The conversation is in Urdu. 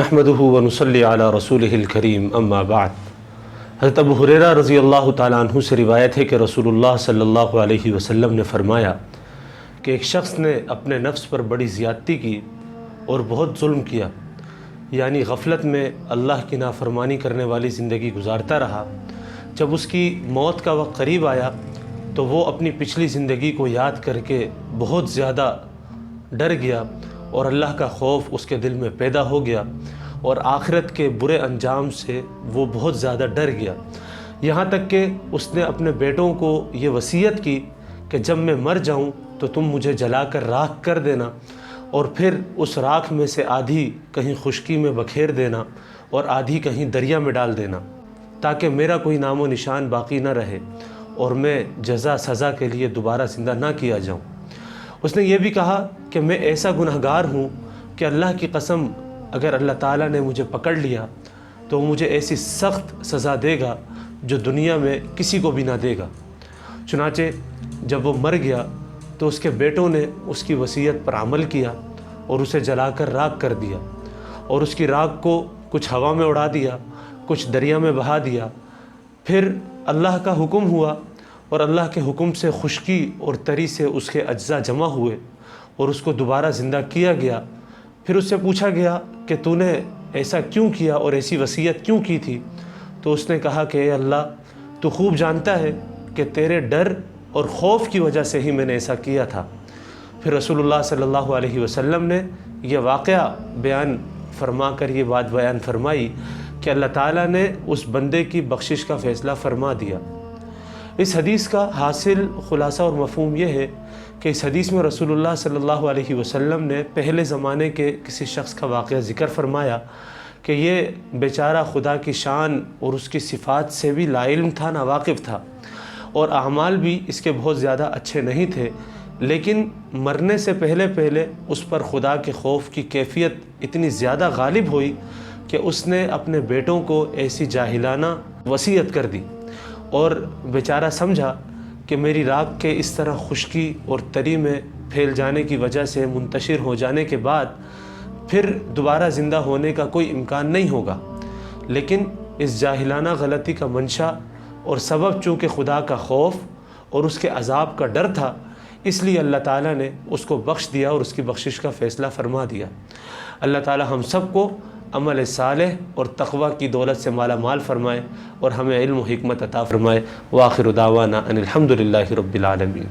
نحمده ونصلی علی رسولہ الکریم اما بعد۔ حضرت ابو ہریرہ رضی اللہ تعالیٰ عنہ سے روایت ہے کہ رسول اللہ صلی اللہ علیہ وسلم نے فرمایا کہ ایک شخص نے اپنے نفس پر بڑی زیادتی کی اور بہت ظلم کیا، یعنی غفلت میں اللہ کی نافرمانی کرنے والی زندگی گزارتا رہا۔ جب اس کی موت کا وقت قریب آیا تو وہ اپنی پچھلی زندگی کو یاد کر کے بہت زیادہ ڈر گیا اور اللہ کا خوف اس کے دل میں پیدا ہو گیا، اور آخرت کے برے انجام سے وہ بہت زیادہ ڈر گیا، یہاں تک کہ اس نے اپنے بیٹوں کو یہ وصیت کی کہ جب میں مر جاؤں تو تم مجھے جلا کر راکھ کر دینا، اور پھر اس راکھ میں سے آدھی کہیں خشکی میں بکھیر دینا اور آدھی کہیں دریا میں ڈال دینا، تاکہ میرا کوئی نام و نشان باقی نہ رہے اور میں جزا سزا کے لیے دوبارہ زندہ نہ کیا جاؤں۔ اس نے یہ بھی کہا کہ میں ایسا گنہگار ہوں کہ اللہ کی قسم اگر اللہ تعالیٰ نے مجھے پکڑ لیا تو وہ مجھے ایسی سخت سزا دے گا جو دنیا میں کسی کو بھی نہ دے گا۔ چنانچہ جب وہ مر گیا تو اس کے بیٹوں نے اس کی وصیت پر عمل کیا اور اسے جلا کر راکھ کر دیا، اور اس کی راکھ کو کچھ ہوا میں اڑا دیا، کچھ دریا میں بہا دیا۔ پھر اللہ کا حکم ہوا اور اللہ کے حکم سے خشکی اور تری سے اس کے اجزاء جمع ہوئے اور اس کو دوبارہ زندہ کیا گیا۔ پھر اس سے پوچھا گیا کہ تو نے ایسا کیوں کیا اور ایسی وصیت کیوں کی تھی؟ تو اس نے کہا کہ اے اللہ، تو خوب جانتا ہے کہ تیرے ڈر اور خوف کی وجہ سے ہی میں نے ایسا کیا تھا۔ پھر رسول اللہ صلی اللہ علیہ وسلم نے یہ واقعہ بیان فرما کر یہ بات بیان فرمائی کہ اللہ تعالیٰ نے اس بندے کی بخشش کا فیصلہ فرما دیا۔ اس حدیث کا حاصل خلاصہ اور مفہوم یہ ہے کہ اس حدیث میں رسول اللہ صلی اللہ علیہ وسلم نے پہلے زمانے کے کسی شخص کا واقعہ ذکر فرمایا کہ یہ بیچارہ خدا کی شان اور اس کی صفات سے بھی لا علم تھا، ناواقف تھا، اور اعمال بھی اس کے بہت زیادہ اچھے نہیں تھے، لیکن مرنے سے پہلے اس پر خدا کے خوف کی کیفیت اتنی زیادہ غالب ہوئی کہ اس نے اپنے بیٹوں کو ایسی جاہلانہ وصیت کر دی، اور بیچارہ سمجھا کہ میری راکھ کے اس طرح خشکی اور تری میں پھیل جانے کی وجہ سے منتشر ہو جانے کے بعد پھر دوبارہ زندہ ہونے کا کوئی امکان نہیں ہوگا، لیکن اس جاہلانہ غلطی کا منشا اور سبب چونکہ خدا کا خوف اور اس کے عذاب کا ڈر تھا، اس لیے اللہ تعالیٰ نے اس کو بخش دیا اور اس کی بخشش کا فیصلہ فرما دیا۔ اللہ تعالیٰ ہم سب کو عمل صالح اور تقوی کی دولت سے مالا مال فرمائے اور ہمیں علم و حکمت عطا فرمائے۔ وآخر دعوانا ان الحمد للہ رب العالمین۔